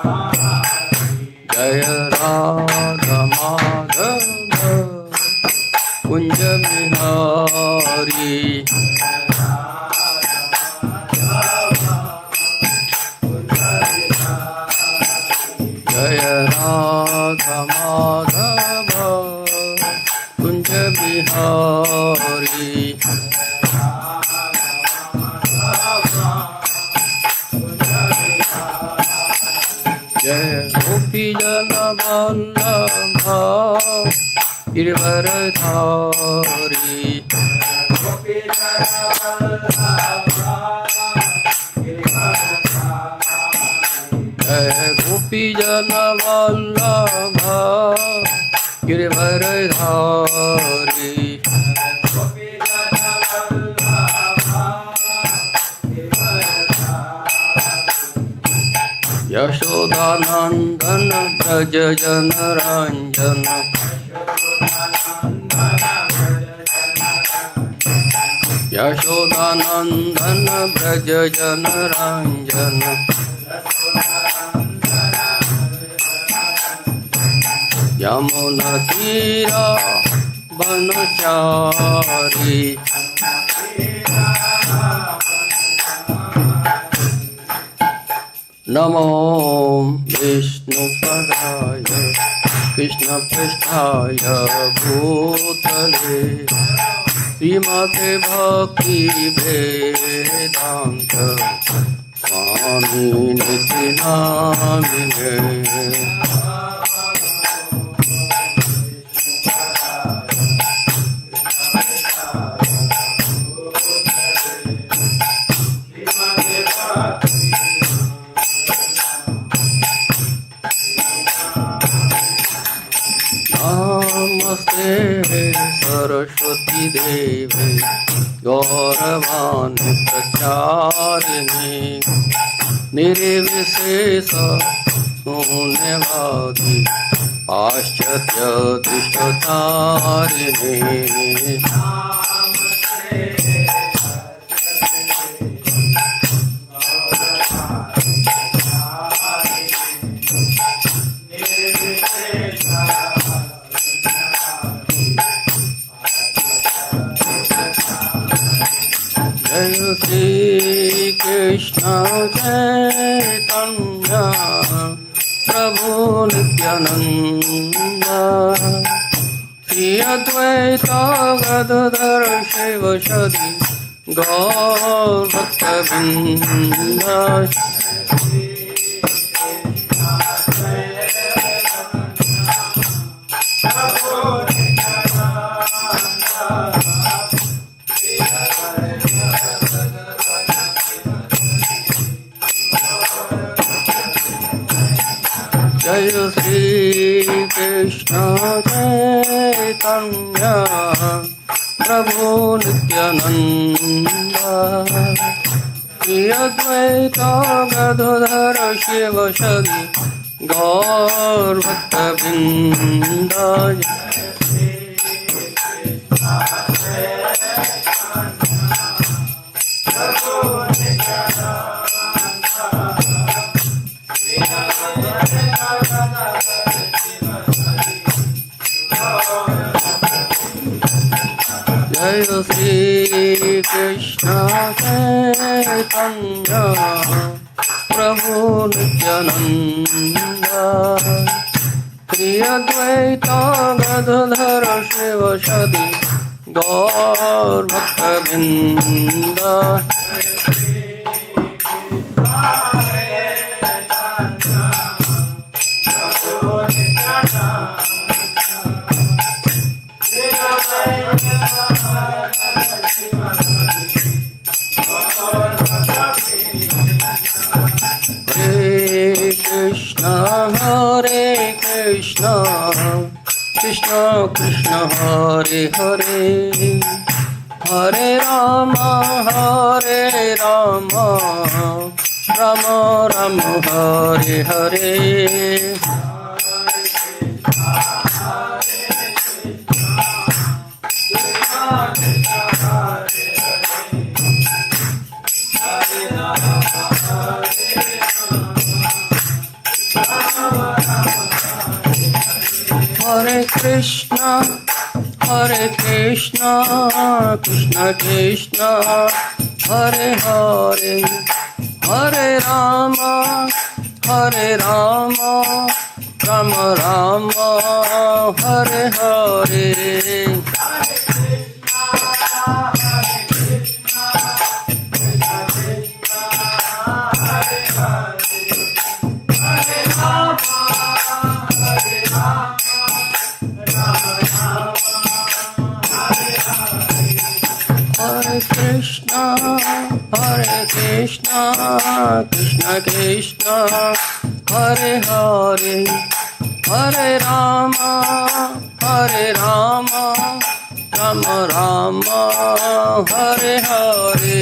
जय राधा माधव कुंज बिहारी जय राधा माधव कुंज बिहारी जय गोपी जन वल्लभ गिरवरधारी जय गोपी जन वल्लभ गिरवरधारी यशोदानंदन ब्रज जन रंजन यशोदानंदन ब्रज जन रंजन यमुना तीरा बनचारी नमो विष्णुपदाय कृष्णपृष्ठाय भूतले श्रीमते भक्ति वेदांत स्वामिनिति नामिने नमस्ते सरस्वती देवी गौरवाणी प्रचारिणी निर्विशेष शून्यवादी पाश्चात्य दृष्टतारिणी जय श्री कृष्ण चैतन्य प्रभु नित्यानंद श्री अद्वैत गदाधर शिवसदि गौर भक्तवृंद जय श्री कृष्ण चैतन्य प्रभु नित्यानंद श्री अद्वैत गदाधर शिवसदि गौर भक्तवृंद जय श्री कृष्ण चैतन्य प्रभु नित्यानंद श्री अद्वैत गदाधर शिवसदि गौर भक्तवृंद Hare Krishna, Krishna Krishna Hare Hare, Hare Rama, Rama Rama Hare Hare. Hare Krishna, Hare Krishna, Krishna Krishna, Hare Hare, Hare Rama, Hare Rama, Rama Rama, Hare Hare. Hare Krishna, Hare Krishna, Krishna Krishna, Hare Hare, Hare Rama, Hare Rama, Rama Rama, Hare Hare.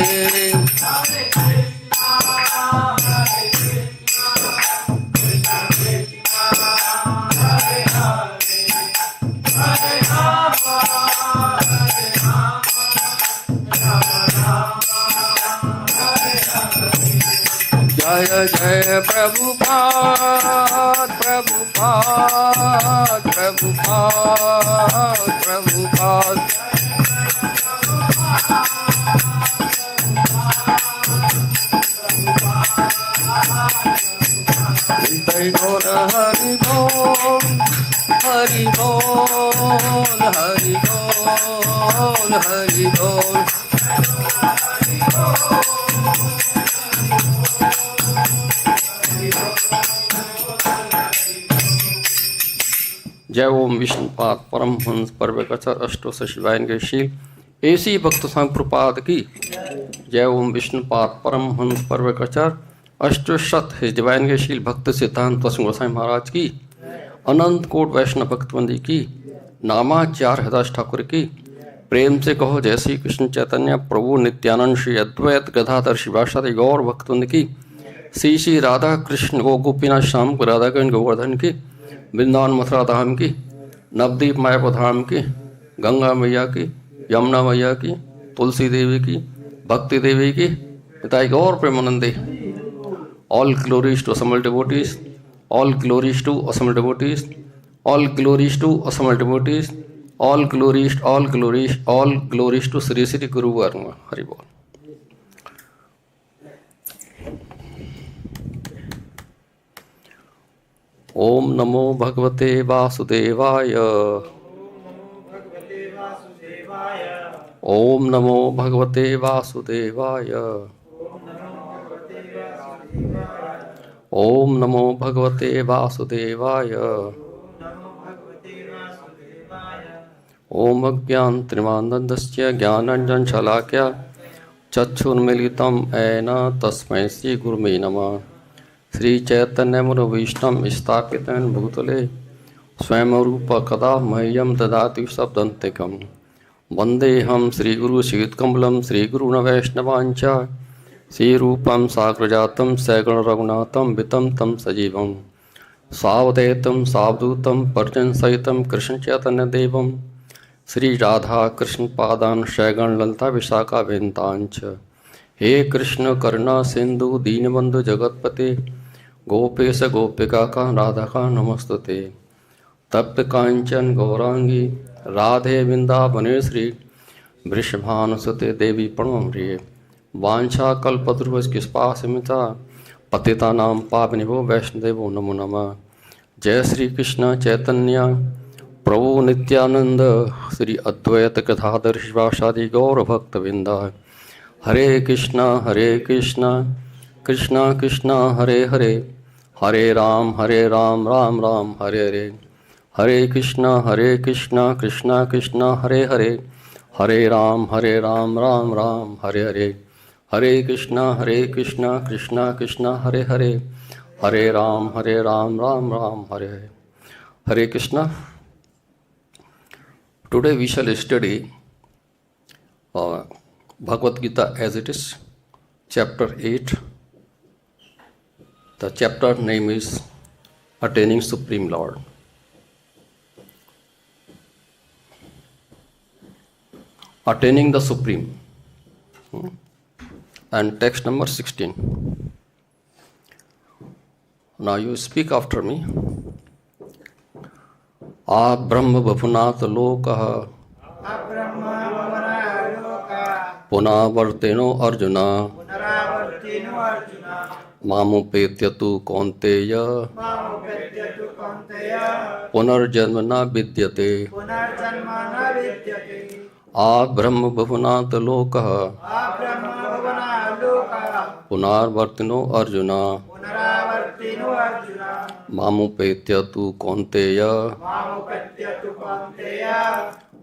Jaya Jaya Prabhupada, Prabhupada, Prabhupada, Prabhupada. Nitai Gaura Hari Bol, Hari Bol, Hari Bol, Hari Bol. जय ओम विष्णुपाद परमहंस परवेकचर अष्टोश शिवायन के शील ऐसी भक्त संग प्रपाद की। जय ओम Vishnupad Paramhans परवेकचर अष्टोशत his divine के शील भक्त सिद्धांत गोसाई महाराज की। अनंत कोट वैष्णव भक्तवंदी की। नामाचार्य हृदास ठाकुर की। प्रेम से कहो जय श्री कृष्ण चैतन्य प्रभु नित्यानंद श्री अद्वैत गदाधर शिवासादि गौर भक्तवंद की। श्री श्री राधा कृष्ण गोपीनाथ श्याम राधा कृष्ण गोवर्धन की। वृंदावन मथुरा धाम की। नवदीप मायापुर धाम की। गंगा मैया की, यमुना मैया की, तुलसी देवी की, भक्ति देवी की, पिताई गौर प्रेमानंदे। All glories to assembled devotees, all glories to assembled devotees, all glories to assembled devotees, all glories, all glories, all glories to Sri Sri Guru Varma. Hari Bol. ओम नमो भगवते वासुदेवाय। ओम नमो भगवते वासुदेवाय। ओम नमो भगवते वासुदेवाय। ओम अज्ञानतिमिरान्धस्य ज्ञानाञ्जनशलाकया चक्षुर्मीलितं येन तस्मै श्री गुरुवे नमः। श्री चैतन्य मनोभीष्टं स्थापितं भूतले स्वयं रूप कदा मह्यं ददाति शब्दान्तिकं। वन्देऽहं श्रीगुरुश्रीयुतकमलं श्रीगुरून् श्रीरूपं साग्रजातं सगुणरघुनाथं वितं तं सजीवं सावधेतं सावधूतं पर्जन्सहितं कृष्णचैतन्यदेवं श्री राधा कृष्णपादान् सगणललिता विशाखाभ्यन्ताञ्च। हे कृष्ण करुणा सिंधु दीनबंधु जगतपते गोपेश गोपिका का राधा का नमस्तुते। तप्त कांचन गौरांगी राधे वृंदावनेश्वरी वृषभानुसुते देवी प्रणम्रिये। वांछा कल्पतरुभ्यश्च कृपा सिमिता पतितानां पावनेभ्यो वैष्णवेभ्यो नमो नमः। जय श्री कृष्ण चैतन्य प्रभु नित्यानंद श्री अद्वैत गदाधर शिवासादि गौर भक्तवृंद। Hare Krishna Krishna Krishna Hare Hare, Hare Rama Rama Rama Hare Hare. Hare Krishna Krishna Krishna Hare Hare, Hare Rama Rama Rama Hare Hare. Hare Krishna Krishna Krishna Hare Hare, Hare Rama Rama Rama Hare Hare. Hare Krishna. Today we shall study Bhagavad-gītā as it is, chapter 8. The chapter name is Attaining Supreme Lord. Attaining the Supreme. And text number 16. Now you speak after me. ā-brahma-bhuvanāt lokāḥ punaḥ Arjuna māmupetya tu kaunteya punar janma vidyate ā-brahma-bhuvanāt lokāḥ punaḥ Arjuna māmupetya tu kaunteya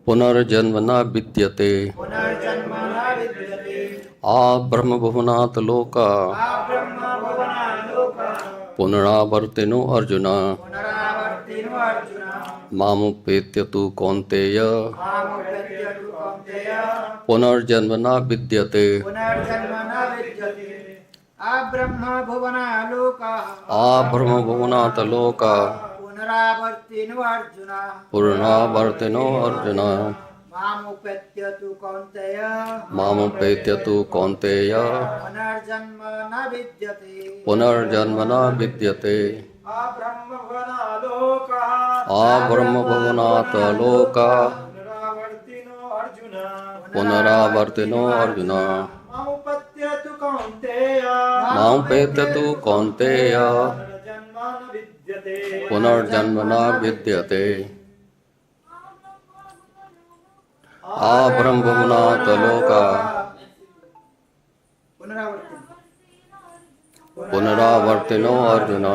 punar janma vidyate ā-brahma-bhuvanāt lokāḥ punaḥ Arjuna māmupetya tu kaunteya punar janma vidyate ā-brahma-bhuvanāt lokāḥ punaḥ Arjuna māmupetya tu kaunteya punar janma vidyate ā-brahma-bhuvanāt lokāḥ punaḥ Arjuna māmupetya tu kaunteya punar janma vidyate ā-brahma-bhuvanāt lokāḥ punaḥ Arjuna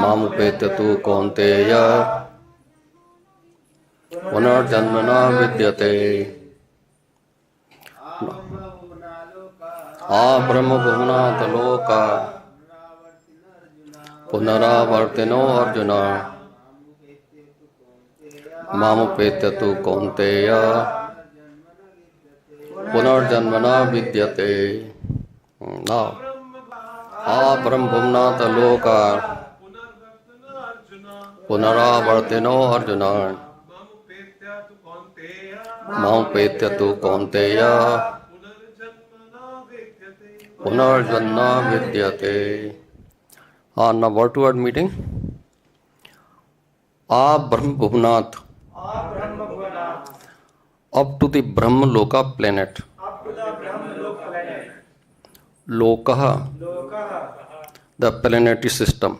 māmupetya tu kaunteya punar janma vidyate ā-brahma-bhuvanāt lokāḥ punaḥ Arjuna māmupetya tu kaunteya punar janma vidyate. Now, ā-brahma-bhuvanāt lokāḥ punaḥ Arjuna māmupetya tu kaunteya punar janma vidyate. Now word to word meeting. ā-brahma-bhuvanāt, up to the Brahmaloka planet. Lokāḥ, the planetary system.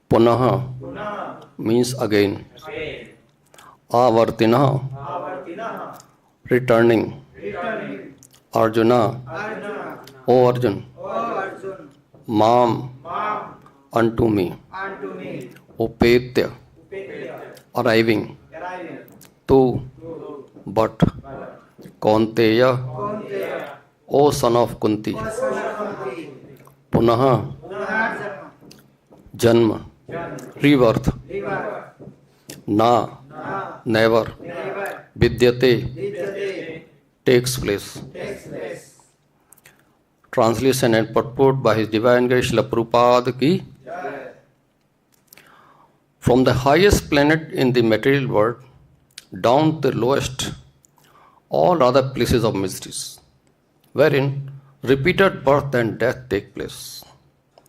Punaḥ means again. āvartinaḥ, returning. Arjuna, O Arjun. Mam, unto me. Upetya, arriving. Tu, but. Kaunteya, O son of Kuntī. Punaḥ, janma, rebirth. Na, never. Vidyate, takes place. Translation and purport by His Divine Grace Srila Prabhupada ki. From the highest planet in the material world down to the lowest, all other places of miseries, wherein repeated birth and death take place.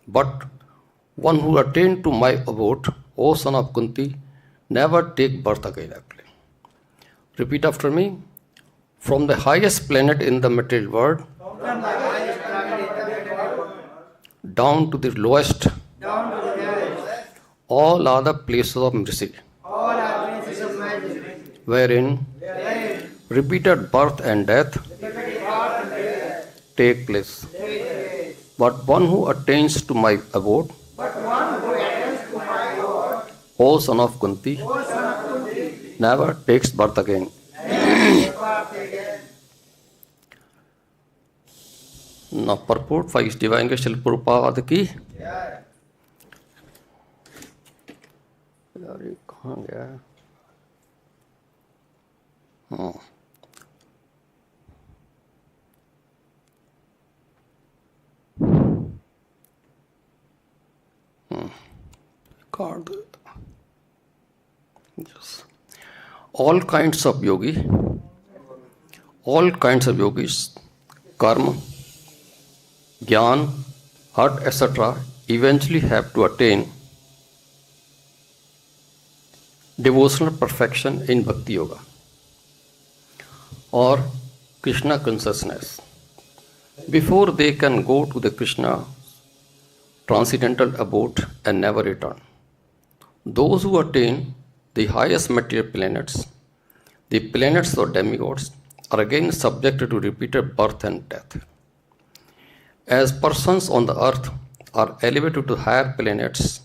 But one who attained to my abode, O son of Kuntī, never take birth again. Repeat after me. From the highest planet in the material world down to the lowest, all other places of misery, wherein repeated birth and death take place. But one who attains to my abode, O son of Kuntī, never takes birth again. Now purport by His Divine Grace Srila Prabhupada ki. यार ये कहाँ गया है? हाँ card. Yes. All kinds of yogis, karma, jnana, heart, etc. eventually have to attain devotional perfection in bhakti-yoga or Krishna consciousness before they can go to the Krishna transcendental abode and never return. Those who attain the highest material planets, the planets or demigods, are again subjected to repeated birth and death. As persons on the earth are elevated to higher planets,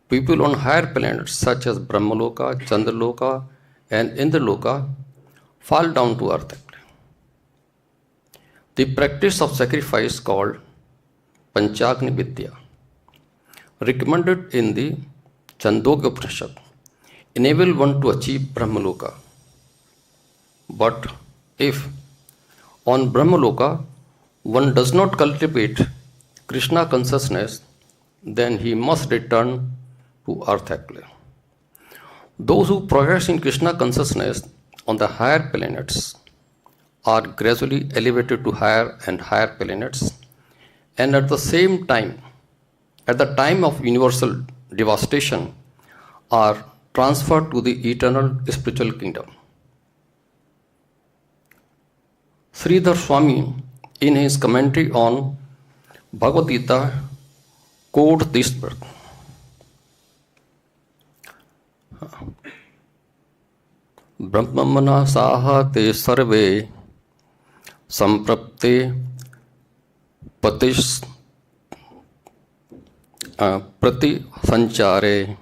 people on higher planets such as Brahmaloka, Candraloka and Indraloka fall down to earth. The practice of sacrifice called pañcāgni-vidyā, recommended in the Chāndogya Upaniṣad, enable one to achieve Brahmaloka. But if on Brahmaloka one does not cultivate Krishna consciousness, then he must return to earth actually. Those who progress in Krishna consciousness on the higher planets are gradually elevated to higher and higher planets, and at the same time, at the time of universal devastation, are transferred to the eternal spiritual kingdom. Sridhar Swami, in his commentary on Bhagavad-gītā, quotes this verse. Brahmamana saha te sarve samprapte patis prati sanchare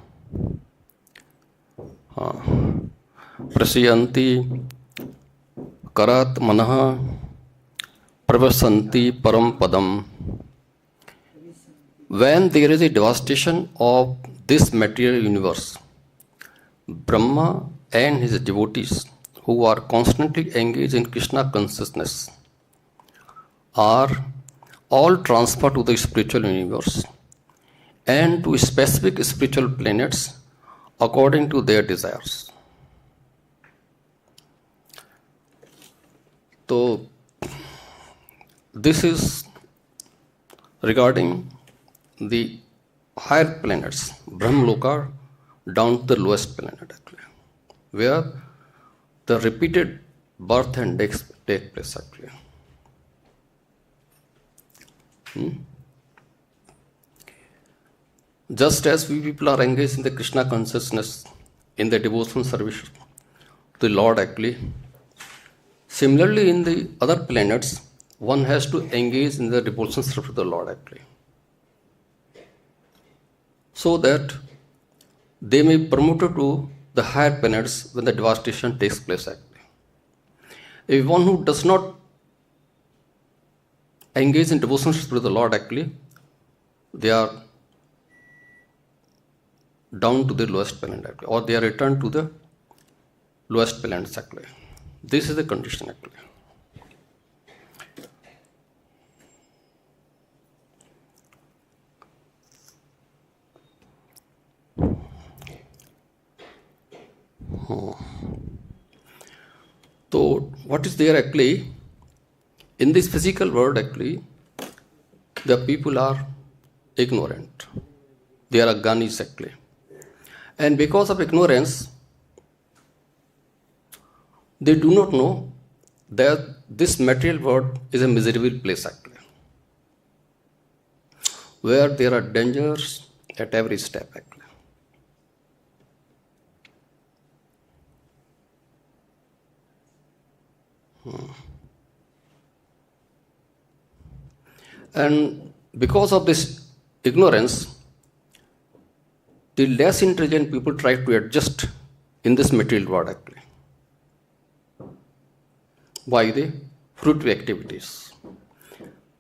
prasyanti karat manah pravasanti param padam. When there is a devastation of this material universe, Brahma and his devotees who are constantly engaged in Krishna consciousness are all transferred to the spiritual universe and to specific spiritual planets according to their desires. So, this is regarding the higher planets, Brahmaloka, down to the lowest planet actually, where the repeated birth and death take place actually. Just as we people are engaged in the Krishna consciousness in the devotional service to the Lord actually, similarly in the other planets, one has to engage in the devotional service to the Lord actually, so that they may be promoted to the higher planets when the devastation takes place actually. If one who does not engage in devotional service to the Lord actually, they are down to the lowest planet actually, or they are returned to the lowest planets actually. This is the condition actually. So, what is there actually? In this physical world actually, the people are ignorant. They are ajnanis actually. And because of ignorance, they do not know that this material world is a miserable place actually, where there are dangers at every step actually. And because of this ignorance, the less intelligent people try to adjust in this material world actually by the fruitive activities,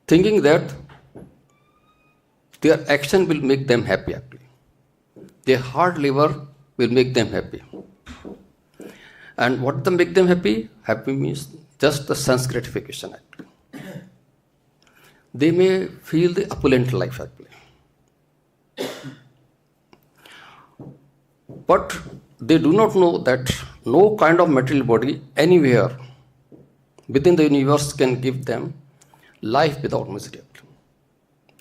thinking that their action will make them happy actually. Their hard labor will make them happy. And what will make them happy? Happy means just the sense gratification actually. They may feel the opulent life actually. But they do not know that no kind of material body anywhere within the universe can give them life without misery.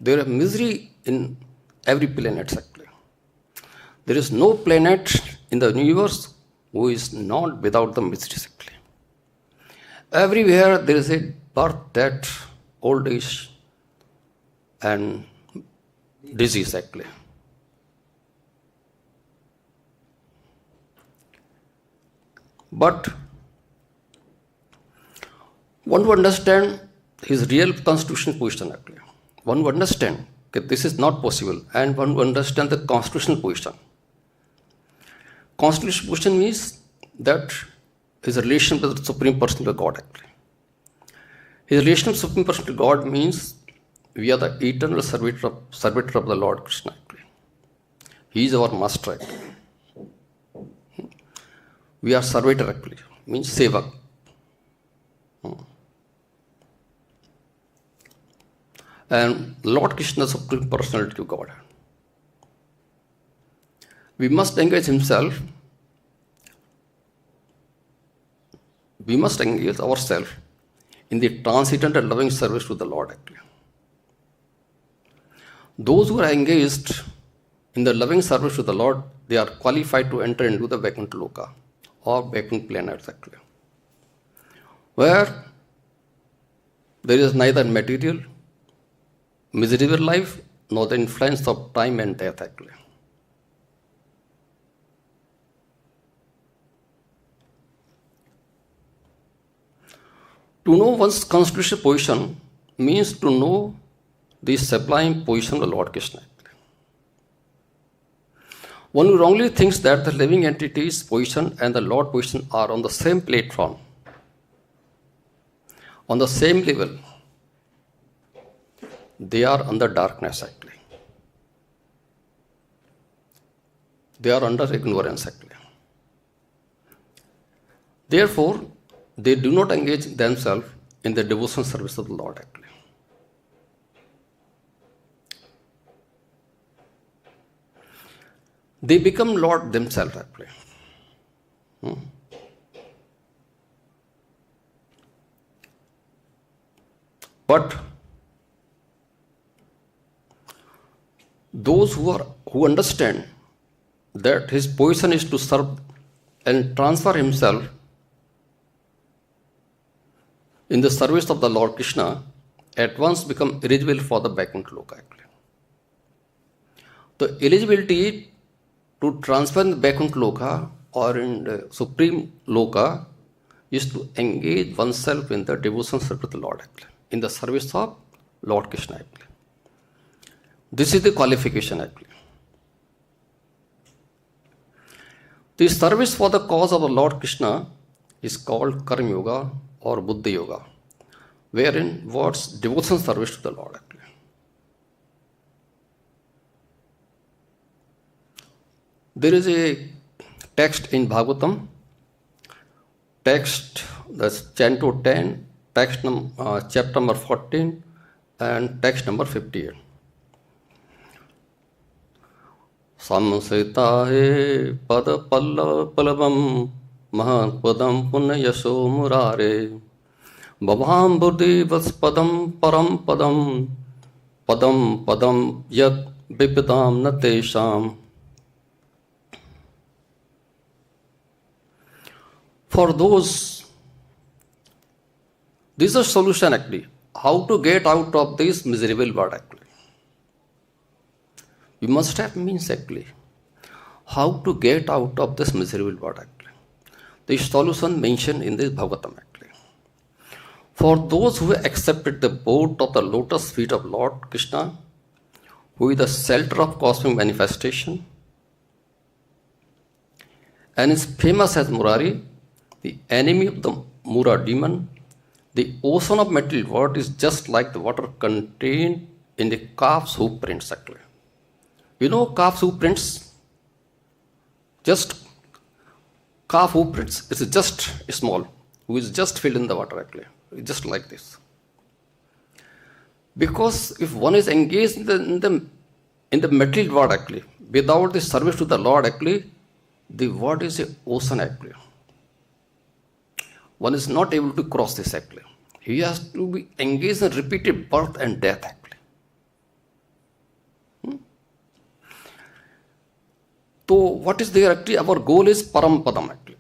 There is misery in every planet actually. There is no planet in the universe who is not without the mysteries actually. Everywhere there is a birth, death, old age, and disease actually. But one to understand his real constitutional position actually. One to understand that this is not possible, and one to understand the constitutional position. Constitutional position means that his relation with the Supreme Personality of God actually. His relation with Supreme Personality of God means we are the eternal servitor of the Lord Krishna actually. He is our master actually. We are servitor actually, means sevak. And Lord Krishna, Supreme Personality of God. We must engage himself. We must engage ourselves in the transcendent and loving service to the Lord actually. Those who are engaged in the loving service to the Lord, they are qualified to enter into the Vaikunta Loka or Vaikunta planets actually, where there is neither material, miserable life, nor the influence of time and death actually. To know one's constitutional position means to know the sublime position of the Lord Krishna. One who wrongly thinks that the living entity's position and the Lord position are on the same platform, on the same level, they are under darkness actually. They are under ignorance actually. Therefore, they do not engage themselves in the devotional service of the Lord actually. They become Lord themselves actually. But those who understand that his position is to serve and transfer himself in the service of the Lord Krishna, at once become eligible for the Vaikunta Loka actually. The eligibility to transfer in the Vaikunta Loka or in the Supreme Loka is to engage oneself in the devotional service of the Lord actually, in the service of Lord Krishna actually. This is the qualification actually. The service for the cause of the Lord Krishna is called Karma Yoga or Buddha Yoga, wherein what's devotional service to the Lord actually. There is a text in Bhagavatam, text that's Canto 10, chapter number 14 and text number 58. Samsitahe pada pallavam mahatpadam punyasho murare bhavam buddhi vaspadam param padam yad vipidam natesham. For those, this is a solution actually, how to get out of this miserable world actually. We must have means actually, how to get out of this miserable world actually. The solution mentioned in this Bhagavatam actually. For those who accepted the abode of the lotus feet of Lord Krishna, who is the shelter of cosmic manifestation, and is famous as Murari, the enemy of the Mura demon, the ocean of material world is just like the water contained in the calf's hoof prints actually. You know calf's hoof prints? Just calf hoof prints. It's just small, who is just filled in the water actually. It's just like this. Because if one is engaged in the material world actually, without the service to the Lord actually, the world is an ocean actually. One is not able to cross this actually. He has to be engaged in repeated birth and death actually. So what is there actually? Our goal is Parampadam actually.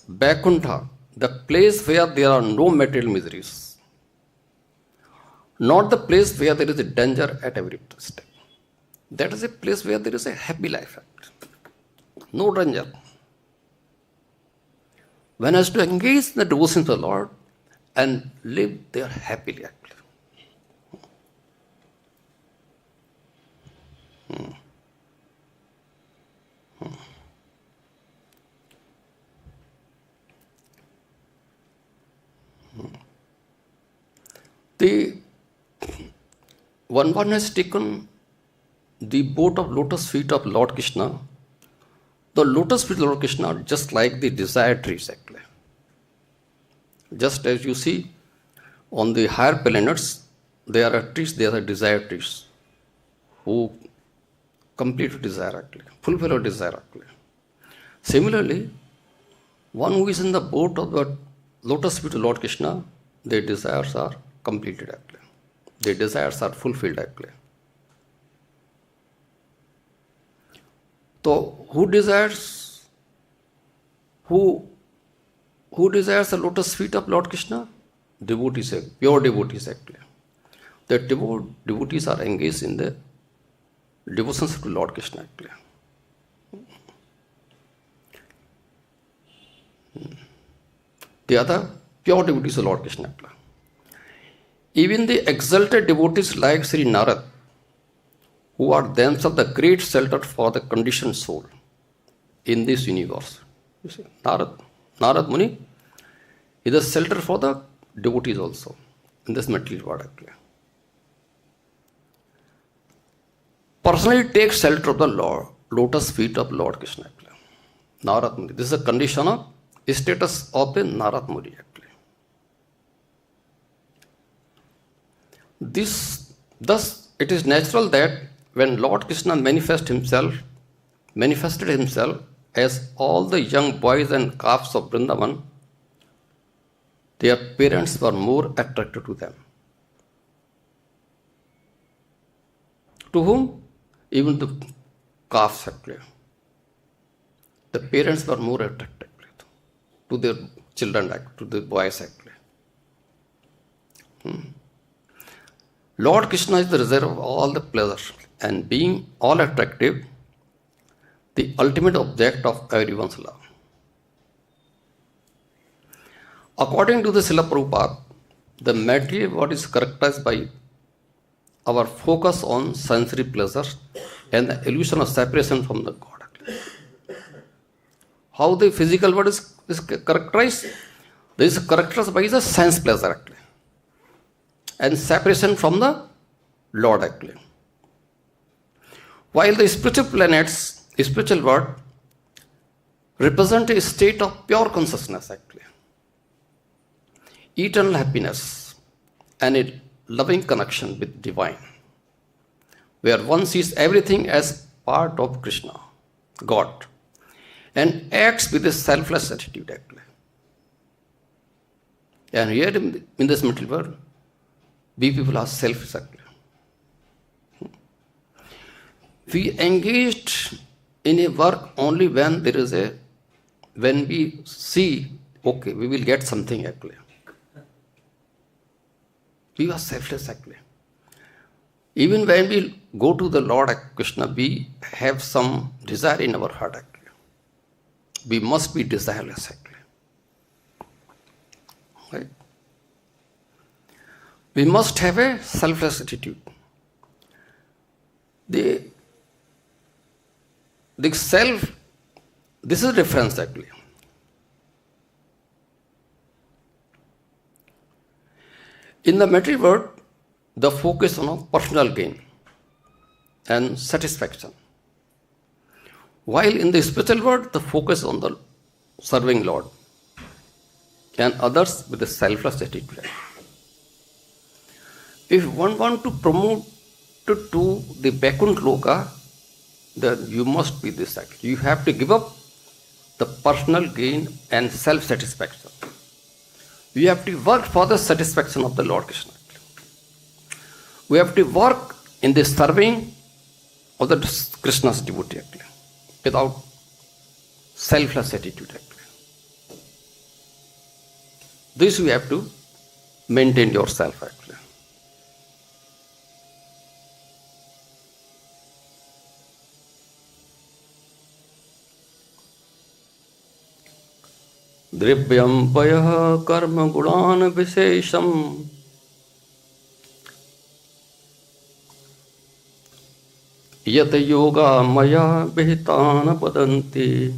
Vaikunta, the place where there are no material miseries. Not the place where there is a danger at every step. That is a place where there is a happy life actually. No danger. One has to engage in the devotion to the Lord and live there happily actually. One has taken the boat of lotus feet of Lord Krishna. The lotus feet of Lord Krishna are just like the desire trees actually. Just as you see on the higher planets, there are trees, there are desire trees who complete desire actually, fulfill our desire actually. Similarly, one who is in the boat of the lotus feet of Lord Krishna, their desires are completed actually. Their desires are fulfilled actually. So who desires the lotus feet of Lord Krishna? Devotees, pure devotees actually. The devotees are engaged in the devotions to Lord Krishna actually. The other pure devotees of Lord Krishna actually. Even the exalted devotees like Sri Narad, who are themselves the great shelter for the conditioned soul in this universe. You see, Narad Muni is a shelter for the devotees also in this material world actually. Personally take shelter of the lotus feet of Lord Krishna actually. Narad Muni. This is a condition of status of the Narad Muni actually. Thus, it is natural that when Lord Krishna manifested himself as all the young boys and calves of Vrindavan, their parents were more attracted to them. To whom? Even the calves actually. The parents were more attracted to their children, to the boys actually. Lord Krishna is the reserve of all the pleasure, and being all attractive, the ultimate object of everyone's love. According to the Srila Prabhupada, the material world is characterized by our focus on sensory pleasures and the illusion of separation from the God. How the physical world is characterized? This is characterized by the sense pleasure actually, and separation from the Lord actually. While the spiritual world represent a state of pure consciousness actually, eternal happiness and a loving connection with divine, where one sees everything as part of Krishna, God, and acts with a selfless attitude actually. And here in this material world, we people are selfish actually. We engaged in a work only when we see, okay, we will get something actually. We are selfless actually. Even when we go to the Lord Krishna, we have some desire in our heart actually. We must be desireless actually. Right? We must have a selfless attitude. The self, this is a difference actually. In the material world, the focus on personal gain and satisfaction. While in the spiritual world, the focus on the serving Lord and others with a selfless attitude. If one wants to promote to the Vaikunta, then you must be this actually. You have to give up the personal gain and self-satisfaction. You have to work for the satisfaction of the Lord Krishna. We have to work in the serving of the Krishna's devotee actually, without selfless attitude actually. This you have to maintain yourself actually. Drivyam vayah karma gunan visesham yat yoga maya vihitana padanti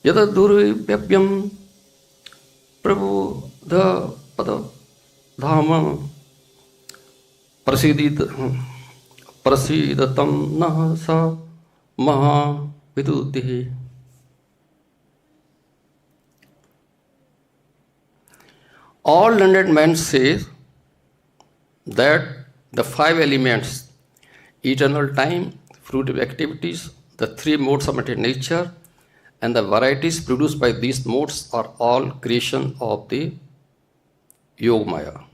yat durvyapyam Prabhu the pada dhamma prasidatam na sa maha vidutihi. All learned men say that the five elements, eternal time, fruitive activities, the three modes of material nature, and the varieties produced by these modes are all creation of the Yogamaya.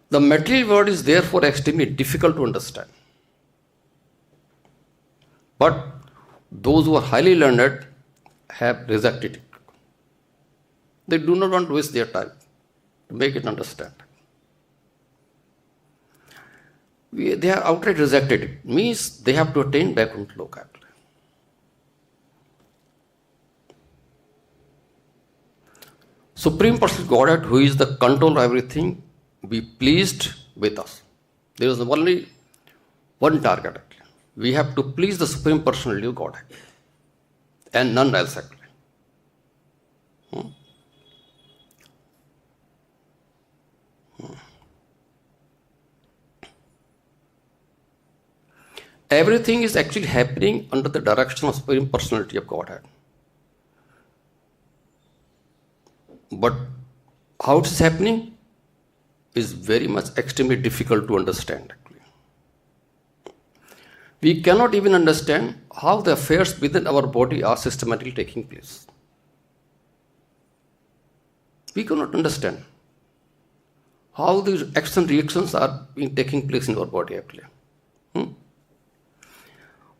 The material world is therefore extremely difficult to understand. But those who are highly learned have rejected it. They do not want to waste their time to make it understand. They have outright rejected it. Means they have to attain Vaikunta lokāḥ. Supreme Personal Godhead, who is the control of everything, be pleased with us. There is only one target. We have to please the Supreme Personality of Godhead and none else actually. Everything is actually happening under the direction of Supreme Personality of Godhead. But how it is happening is very much extremely difficult to understand. Actually. We cannot even understand how the affairs within our body are systematically taking place. We cannot understand how the action and reactions are taking place in our body actually.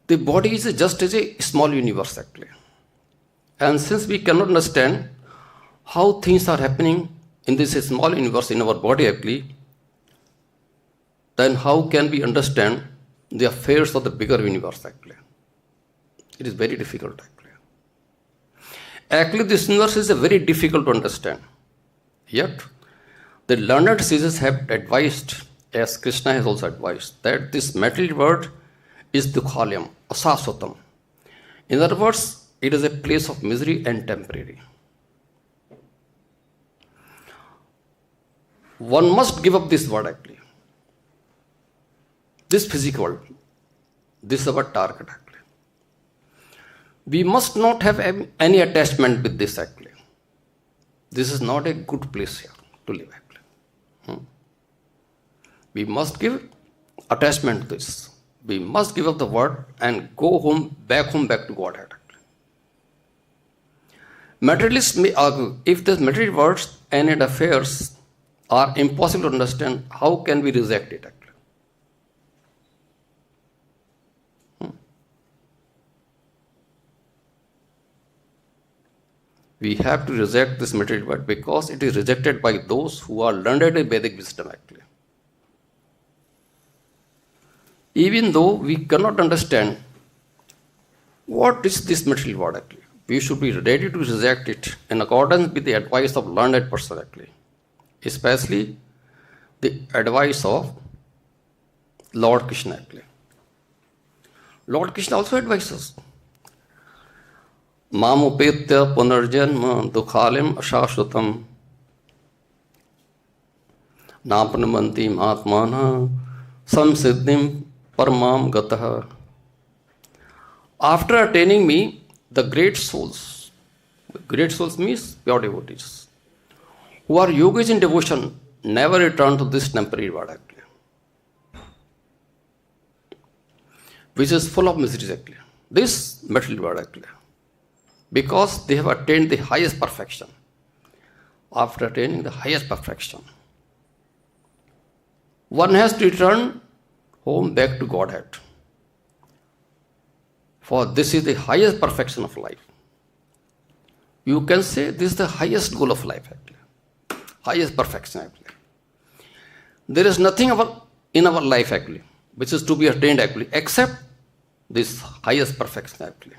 The body is just as a small universe actually. And since we cannot understand how things are happening in this small universe in our body actually, then how can we understand the affairs of the bigger universe actually? It is very difficult actually. Actually this universe is very difficult to understand. Yet the learned sages have advised, as Krishna has also advised, that this material world is dukhalayam, asaswatam. In other words, it is a place of misery and temporary. One must give up this world actually. This physical world. This is our target actually. We must not have any attachment with this actually. This is not a good place here to live actually. We must give attachment to this. We must give up the world and go home back to Godhead. Materialists may argue, if the material worlds and its affairs are impossible to understand, how can we reject it actually? We have to reject this material world because it is rejected by those who are learned in Vedic wisdom actually. Even though we cannot understand what is this material world actually, we should be ready to reject it in accordance with the advice of learned person actually, especially the advice of Lord Krishna actually. Lord Krishna also advises Mam upetya punar janma dukhalim ashashvatam napranamanti atmana samsiddhim paramam gatah. After attaining me, the great souls means pure devotees, who are yogis in devotion, never return to this temporary world actually, which is full of miseries actually, this material world actually, because they have attained the highest perfection. After attaining the highest perfection, one has to return home back to Godhead. For this is the highest perfection of life. You can say this is the highest goal of life actually. Highest perfection actually. There is nothing in our life actually which is to be attained actually except this highest perfection actually.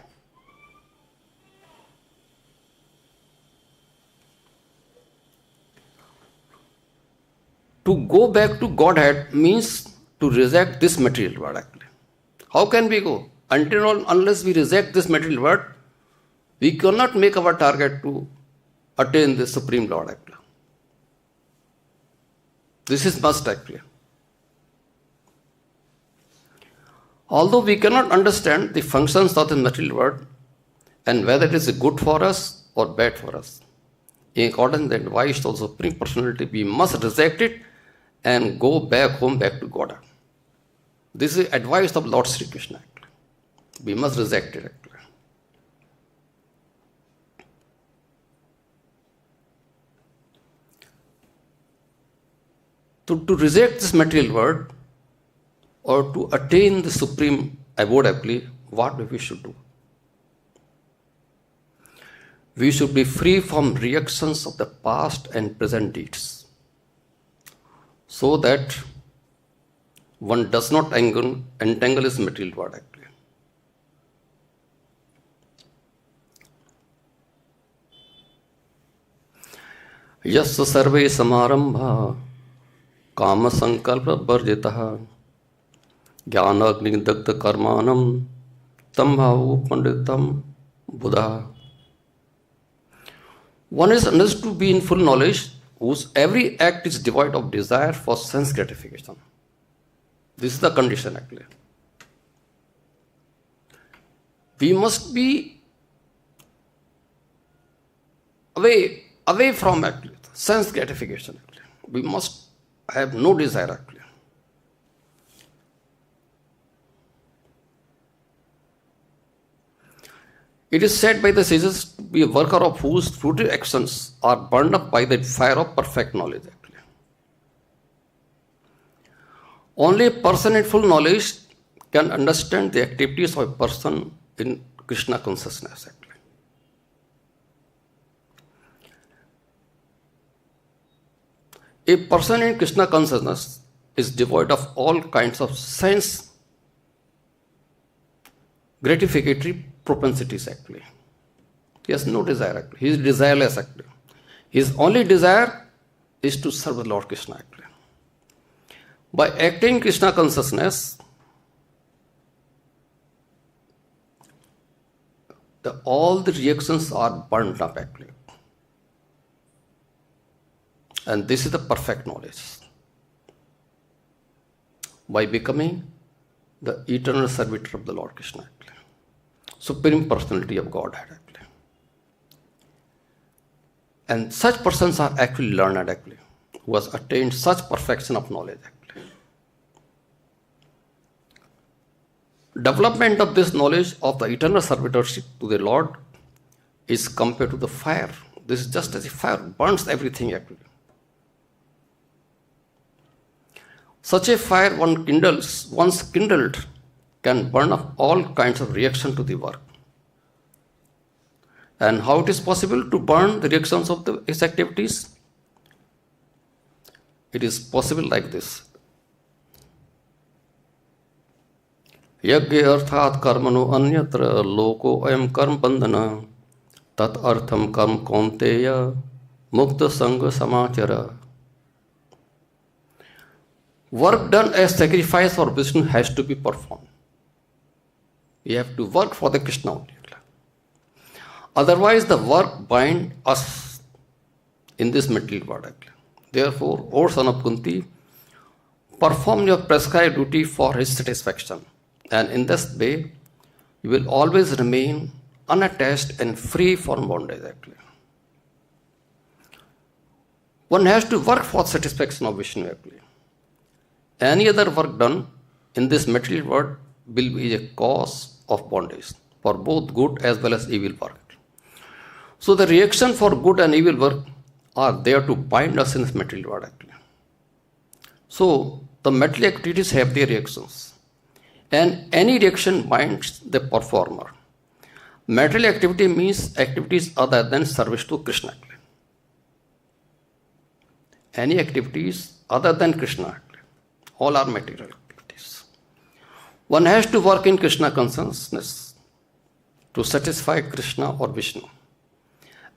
To go back to Godhead means to reject this material world actually. How can we go? Unless we reject this material world, we cannot make our target to attain the Supreme Lord actually. This is must actually. Although we cannot understand the functions of the material world and whether it is good for us or bad for us, in accordance with the advice of the Supreme Personality, we must reject it and go back home, back to God. This is advice of Lord Sri Krishna actually. We must reject it actually. To reject this material world or to attain the supreme abode actually, what we should do? We should be free from reactions of the past and present deeds, so that one does not entangle his material world actually. Yasya sarve samarambha kama sankalpa varjitah jnanagni dagdha karmanam tam bhavu panditam buddha. One is understood to be in full knowledge whose every act is devoid of desire for sense gratification. This is the condition actually. We must be away from actually sense gratification actually. We must have no desire actually. It is said by the sages to be a worker of whose fruitive actions are burned up by the fire of perfect knowledge actually. Only a person in full knowledge can understand the activities of a person in Krishna consciousness actually. A person in Krishna consciousness is devoid of all kinds of sense gratificatory propensities actually. He has no desire actually. He is desireless actually. His only desire is to serve the Lord Krishna actually. By acting Krishna consciousness, all the reactions are burnt up actually. And this is the perfect knowledge. By becoming the eternal servitor of the Lord Krishna actually. Supreme Personality of Godhead actually. And such persons are actually learned actually, who has attained such perfection of knowledge actually. Development of this knowledge of the eternal servitorship to the Lord is compared to the fire. This is just as if fire burns everything actually. Such a fire once kindled, can burn up all kinds of reaction to the work. And how it is possible to burn the reactions of his activities? It is possible like this. Yagya arthat karmano anyatra loko ayam karm bandhana tat artham karm kaunteya mukta sangha samachara. Work done as sacrifice for Vishnu has to be performed. We have to work for the Krishna only. Otherwise, the work bind us in this material world. Therefore, O son of Kuntī, perform your prescribed duty for his satisfaction, and in this way, you will always remain unattached and free from bondage. One has to work for satisfaction of Vishnu. Any other work done in this material world will be a cause of bondage for both good as well as evil work. So the reaction for good and evil work are there to bind us in this material world. So the material activities have their reactions. and any reaction binds the performer. Material activity means activities other than service to Krishna. Any activities other than Krishna, all are material activities. One has to work in Krishna consciousness to satisfy Krishna or Vishnu.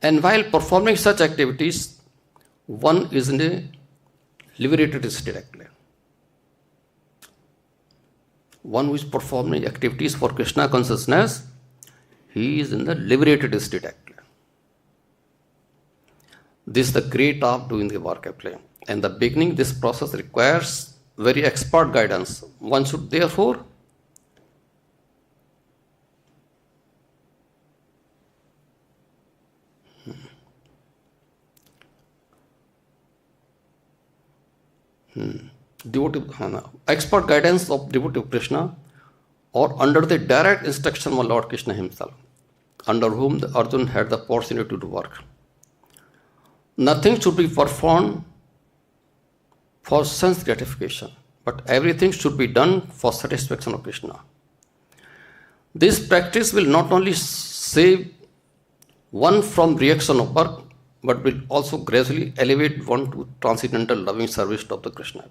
And while performing such activities, one is in a liberated state actually. One who is performing activities for Krishna consciousness, he is in the liberated state actually. This is the great art of doing the work actually. In the beginning, this process requires very expert guidance. One should therefore expert guidance of devotee of Krishna, or under the direct instruction of Lord Krishna himself, under whom the Arjuna had the opportunity to do work. Nothing should be performed for sense gratification, but everything should be done for satisfaction of Krishna. This practice will not only save one from reaction of work, but will also gradually elevate one to transcendental loving service of the Krishna.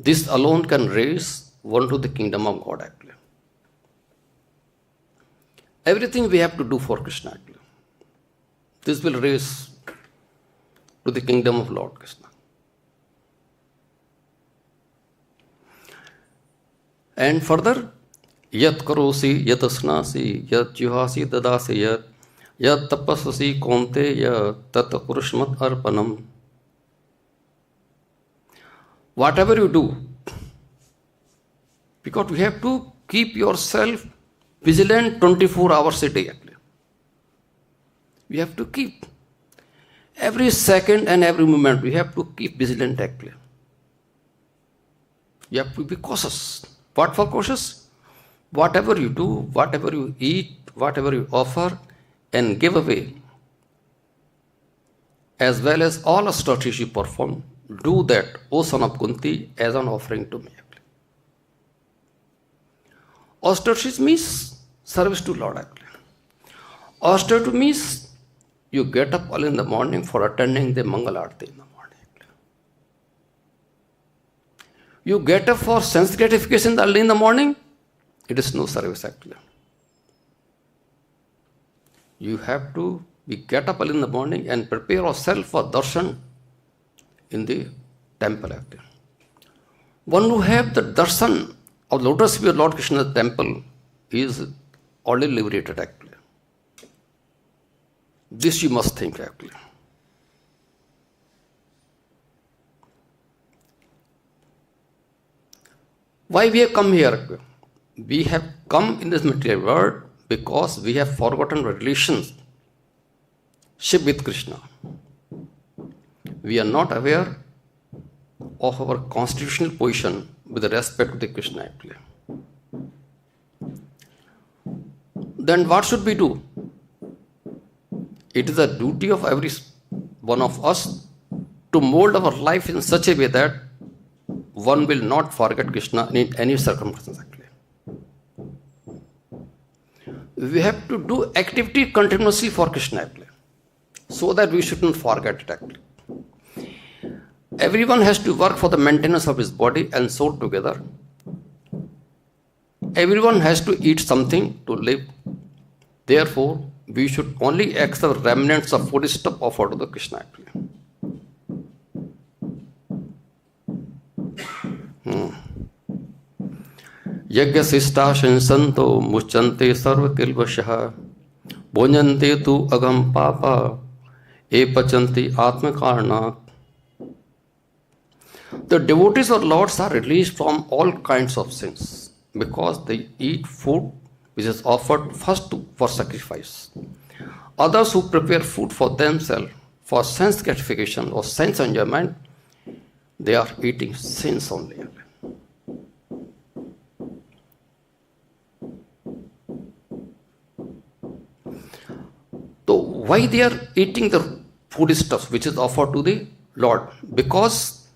This alone can raise one to the kingdom of God actually. Everything we have to do for Krishna actually. This will raise to the kingdom of Lord Krishna. And further, yat karosi, yat asnasi, yat juhasi dadasi, yat tapasasi kaunteya, tat purushmat arpanam. Whatever you do, because we have to keep yourself vigilant 24 hours a day. We have to keep every second and every moment. We have to keep vigilant. You have to be cautious. What for cautious? Whatever you do, whatever you eat, whatever you offer and give away, as well as all austerities you perform, do that, O son of Kuntī, as an offering to me. Austerities means service to Lord. Austerity means you get up early in the morning for attending the Mangal Aarti in the morning. You get up for sense gratification early in the morning, it is no service actually. You have to get up early in the morning and prepare yourself for darshan in the temple actually. One who have the darshan of lotus feet of Lord Krishna's temple is already liberated actually. This you must think actually. Why we have come here? We have come in this material world because we have forgotten our relationship with Krishna. We are not aware of our constitutional position with respect to the Krishna actually. Then what should we do? It is a duty of every one of us to mold our life in such a way that one will not forget Krishna in any circumstances actually. We have to do activity continuously for Krishna actually, so that we shouldn't forget it actually. Everyone has to work for the maintenance of his body and soul together. Everyone has to eat something to live. Therefore, we should only accept remnants of food stuff offered to the Krishna actually. Yajna sista shansanto muchante sarva kilvashah bhojante tu agam papa e pachanti atma karna. The devotees or lords are released from all kinds of sins because they eat food which is offered first for sacrifice. Others who prepare food for themselves for sense gratification or sense enjoyment, they are eating sins only. So why they are eating the food stuff which is offered to the Lord? Because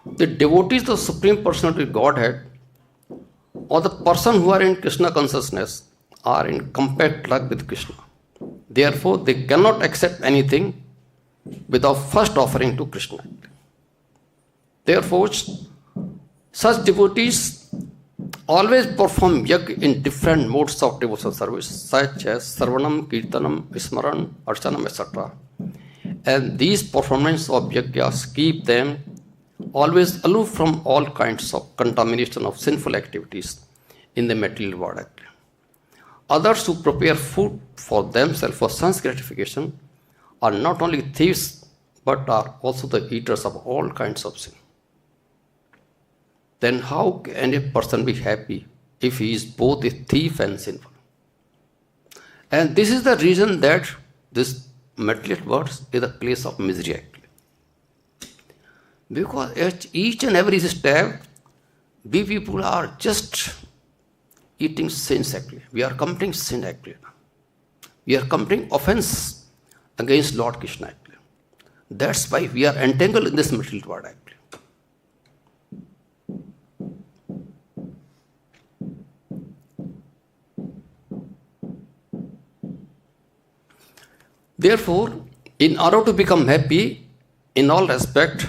The devotees of the Supreme Personality Godhead or the person who are in Krishna consciousness are in compact love with Krishna. Therefore, they cannot accept anything without first offering to Krishna. Therefore, such devotees always perform yajna in different modes of devotional service, such as Sarvanam, Kirtanam, Smaran, Archanam, etc. And these performances of yajnas keep them always aloof from all kinds of contamination of sinful activities in the material world. Others who prepare food for themselves for sense gratification are not only thieves but are also the eaters of all kinds of sin. Then how can a person be happy if he is both a thief and sinful? And this is the reason that this material world is a place of misery actually. Because at each and every step, we people are just eating sins actually. We are committing sin actually. We are committing offense against Lord Krishna actually. That's why we are entangled in this material world actually. Therefore, in order to become happy in all respect,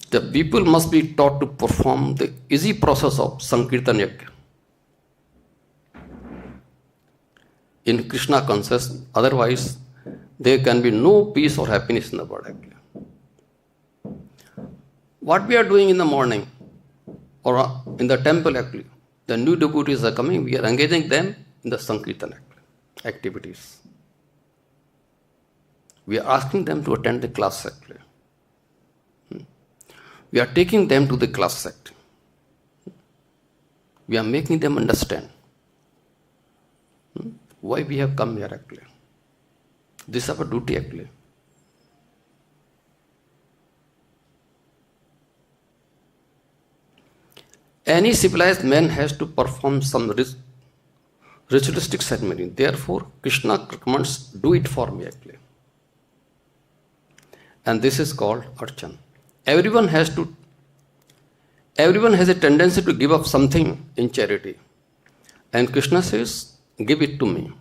the people must be taught to perform the easy process of Sankirtan Yajna in Krishna consciousness. Otherwise, there can be no peace or happiness in the world. What we are doing in the morning or in the temple actually, the new devotees are coming, we are engaging them in the Sankirtan activities. We are asking them to attend the class actually. We are taking them to the class sect. We are making them understand why we have come here actually. This is our duty actually. Any civilized man has to perform some ritualistic ceremony. Therefore, Krishna recommends, do it for me actually. And this is called Arjuna. Everyone has a tendency to give up something in charity. And Krishna says, give it to me.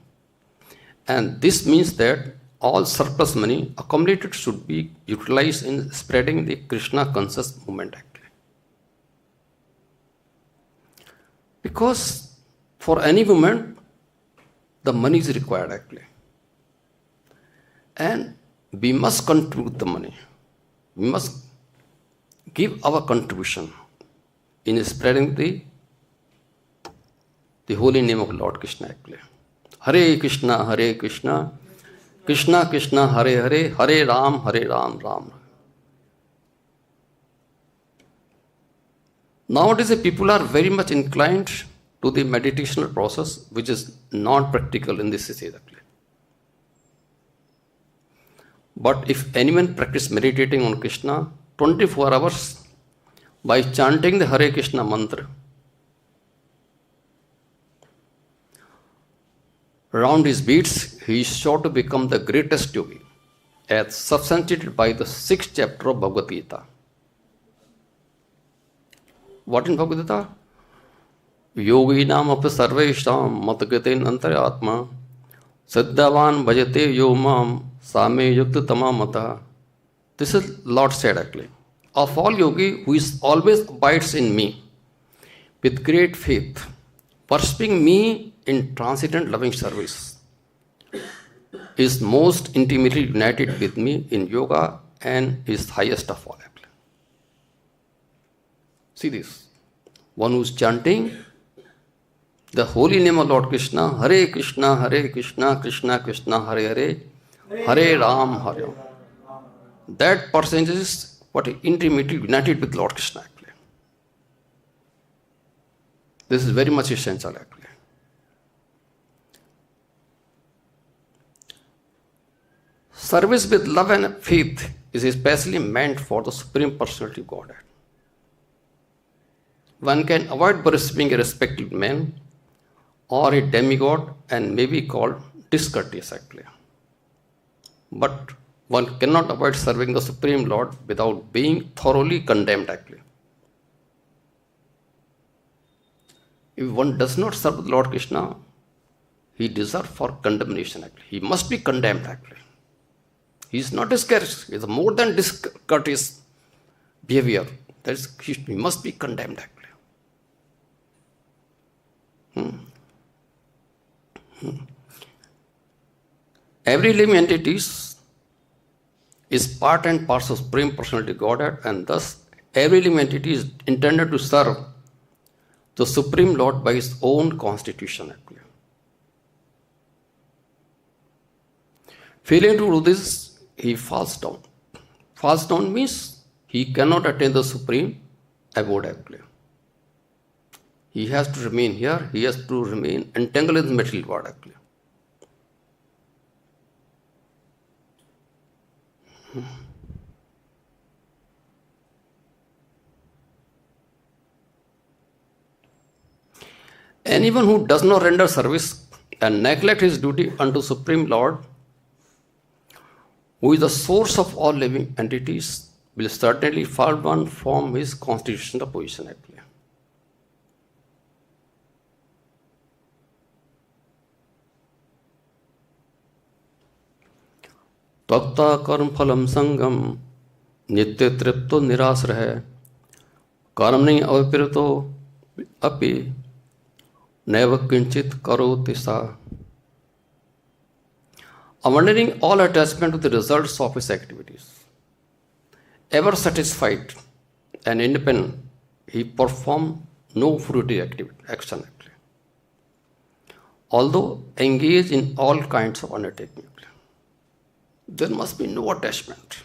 And this means that all surplus money accumulated should be utilized in spreading the Krishna conscious movement actually. Because for any movement, the money is required actually. And we must contribute the money. We must give our contribution in spreading the holy name of Lord Krishna actually. Hare Krishna, Krishna Krishna, Hare Hare, Hare Ram, Ram Ram. Nowadays, the people are very much inclined to the meditational process, which is not practical in this stage actually. But if anyone practice meditating on Krishna 24 hours by chanting the Hare Krishna mantra, round his beats, he is sure to become the greatest yogi, as substantiated by the 6th chapter of Bhagavad-gītā. What in Bhagavad-gītā? Yoginām api sarveshām matagaten antaryatma siddhavan bhajate yomam same yukta tamamata. This is Lord said actually. Of all yogi who is always abides in me with great faith, worshipping me in transcendent loving service, is most intimately united with me in yoga and is highest of all. See this. One who is chanting the holy name of Lord Krishna, Hare Krishna, Krishna Krishna, Hare Hare, Hare Ram, Hare Ram. That person is what intimately united with Lord Krishna actually. This is very much essential actually. Service with love and faith is especially meant for the Supreme Personality of Godhead. One can avoid worshipping a respected man or a demigod and may be called discourteous actually. But one cannot avoid serving the Supreme Lord without being thoroughly condemned actually. If one does not serve the Lord Krishna, he deserves for condemnation actually. He must be condemned actually. He is not discourteous. He is more than discourteous behavior. That is, he must be condemned actually. Every living entity is part and parcel of Supreme Personality Godhead, and thus every living entity is intended to serve the Supreme Lord by his own constitution actually. Failing to do this, he falls down. Falls down means he cannot attain the Supreme abode actually. He has to remain here, he has to remain entangled in the material world actually. Anyone who does not render service and neglect his duty unto Supreme Lord, who is the source of all living entities, will certainly fall down from his constitutional position actually. Tvakta karm phalam sangam nitya tripto niras rahe karmni avapirito api neva kinchit karoti sa. Abandoning all attachment to the results of his activities, ever satisfied and independent, he performed no fruitive action actually. Although engaged in all kinds of undertaking, there must be no attachment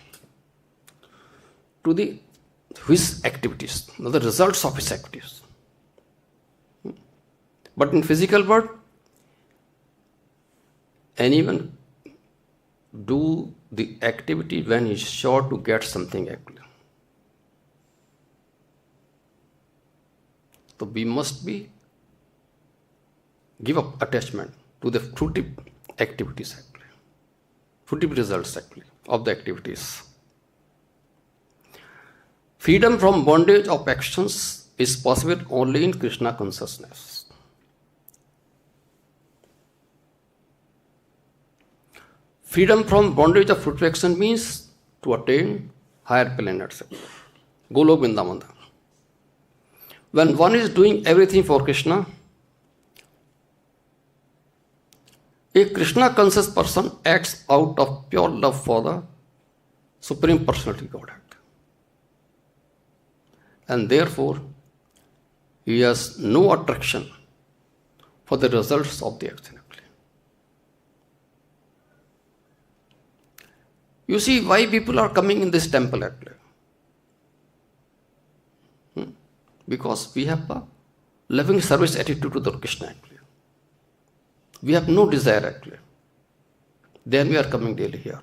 to his activities, the results of his activities. But in physical world, anyone do the activity when he is sure to get something actually. So we must give up attachment to the fruitive activities actually. Fruitive results actually of the activities. Freedom from bondage of actions is possible only in Krishna consciousness. Freedom from bondage of fruitive action means to attain higher planets. Golok Vrindavan. When one is doing everything for Krishna, a Krishna conscious person acts out of pure love for the Supreme Personality Godhead. And therefore, he has no attraction for the results of the action. You see why people are coming in this temple actually. Because we have a loving service attitude to the Krishna actually. We have no desire actually. Then we are coming daily here.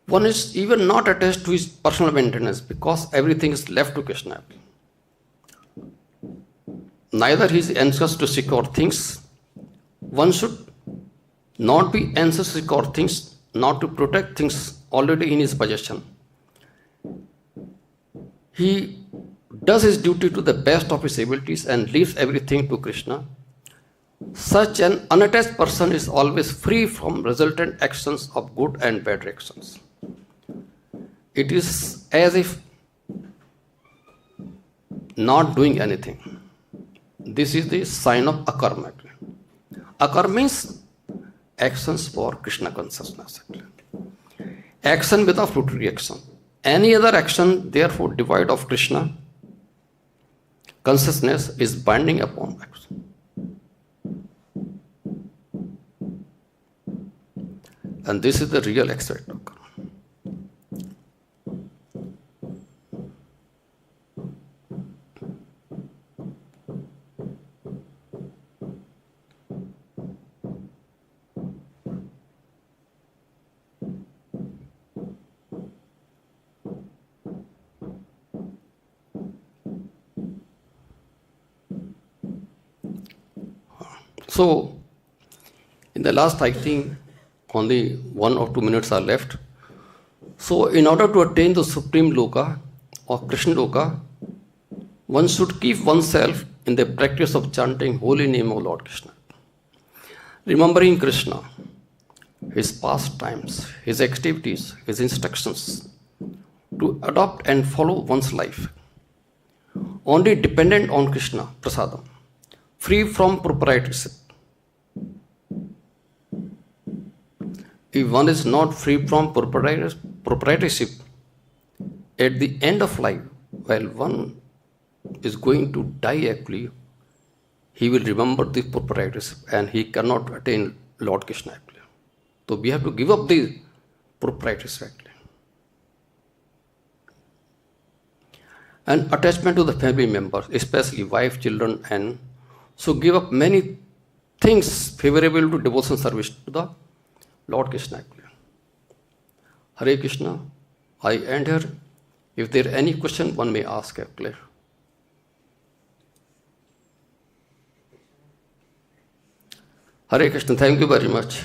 One is even not attached to his personal maintenance because everything is left to Krishna. Neither he is anxious to secure things. One should not be anxious to secure things, not to protect things already in his possession. He does his duty to the best of his abilities and leaves everything to Krishna. Such an unattached person is always free from resultant actions of good and bad actions. It is as if not doing anything. This is the sign of akarma. Akarma means actions for Krishna consciousness. Action without fruit reaction. Any other action, therefore, devoid of Krishna consciousness is binding upon action. And this is the real aspect of karma. So, in the last, I think, only 1 or 2 minutes are left. So, in order to attain the supreme loka or Krishna loka, one should keep oneself in the practice of chanting holy name of Lord Krishna, remembering Krishna, his pastimes, his activities, his instructions, to adopt and follow one's life, only dependent on Krishna, prasadam, free from proprietorship. If one is not free from proprietorship, at the end of life, while one is going to die actually, he will remember the proprietorship and he cannot attain Lord Krishna actually. So we have to give up the proprietorship actually. And attachment to the family members, especially wife, children, and so give up many things favorable to devotion service to the Lord Krishna actually. Hare Krishna, I end here. If there are any question, one may ask actually. Hare Krishna, thank you very much.